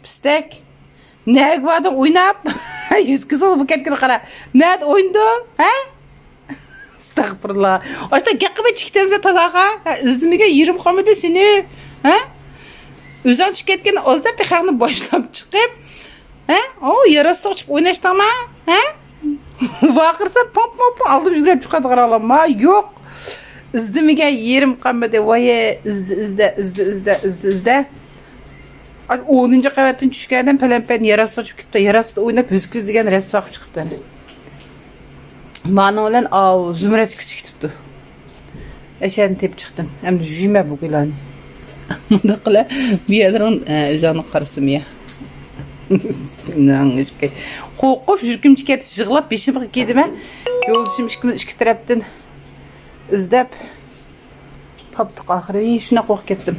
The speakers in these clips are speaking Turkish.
Pistek. Ne vardım oynap? Yüz kızıl bu ketkin kara. Nerede oyundu? He? Estağfurullah. İşte yakıma çıktığımızda talağa. İzmir'e yürüm komedi seni. He? Özan çıketken ozda tıkanı boşlap çıkıp. He? O yarası açıp oynaştı ama. He? Vakırsa pop aldım yügrep çıkadı karalama. Yok. İzmir'e yerim komedi. Vay izde. 10. qavatdan tushgandan palampan yarasi ochib ketdi. Yarasida o'ynab yuzkuz degan rasm vaqt chiqibdi. Mana bilan Zumra chiqib ketibdi. Ashani tep chiqdim. Endi juyma bu gulani. Bunda qila bu yerdan o'zani qarasim ya. Qo'rqib yurgimchi ketib yig'lab beshimga kedima. Yo'ldoshim ikki tarafdan izlab topdik oxiri. Shuna qo'rqib ketdim.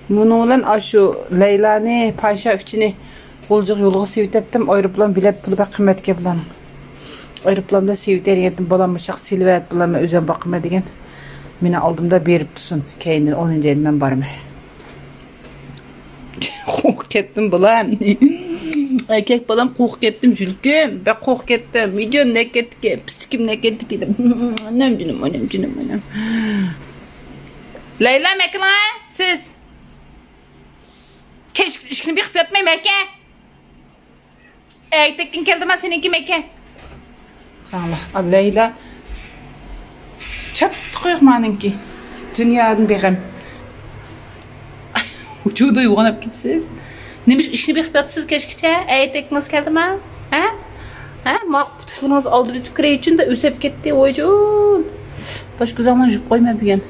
Bunun bilan şu Leyla'ni Paşa üçünü bolcuk yolga sevitdim. Aeroplan bilet pulu bak qimmatga bilan. Aeroplanda seviterdim bolanmışaq silvet bulama özən bakıma degen. Meni aldımda berip tutsun. Keyin 10-cu elmen barmı. Qo'rq ketdim bulam. Erkek balam qo'rq ketdim jülküm. Ben qo'rq ketdim. Mijon ne ketdi? Piskim ne ketdi dedim. Anam canım. Leyla mekla siz keşke işini bir kıp yatmayayım Mekke. Ertekkin geldi ama seninki Mekke. Allah Leyla. Çat koymanınki. Dünyanın beğen. Ucuğu da yuvanıp gitsiz. Neymiş işini bir kıp yatsız keşke. Ertekkiniz geldi ama. Ha? Makbutluğunuz aldırıp kire için de ösep gitti. Oycun. Başka zaman jüp koyma bir gen.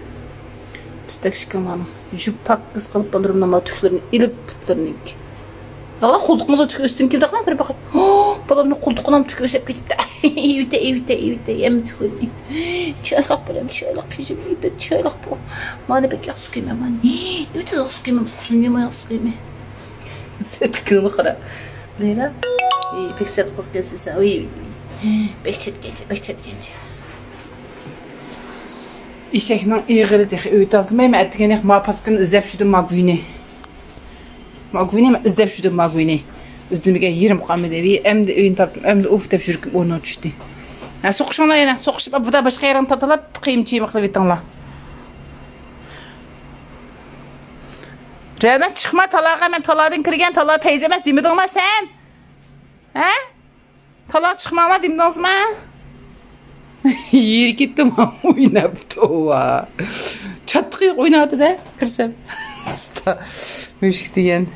Pistek şıkılmanım. Jüp pak kız kalıp alırım ama tüflerini ilip putlarınınki. Dağla koltuğumuza çıkıyor üstüm kimde kan kırıp bakayım. Balamın koltuğuna çıkıyor ösep geçip de. Evite yem tüflerini. Çaylak böyle çaylak kızım. İpet çaylak bu. Mane pek yak sıkıyım ya mane. Evite yak sıkıyım. Kızım yema yak sıkıyım. Set kızını kara. Leyla. Pek set kız gelsin sen. Beşçet gence. İşeknin iğili tehi öğüt azmayım. Ettigenek ma paskını izlep şudu Magvini. İzlep şudu Magvini. İzdimiga yerim qamedevi. Hem de öğün taptım. Hem de uf tep jürküm onu düştü. Soquşanlar yana. Soquşup bu da başka yerin tatalap qiyimçiyim qilib etinglar. Rədən çıxma talağa. Mən talaqdan kirgan talağa peyzəməz demedinmi sen? He? Talağa çıxmaqla demedinizmi? Yer gittim ama oynaptı o. Çattık yok oynadı da kırsam. Müşk diyen.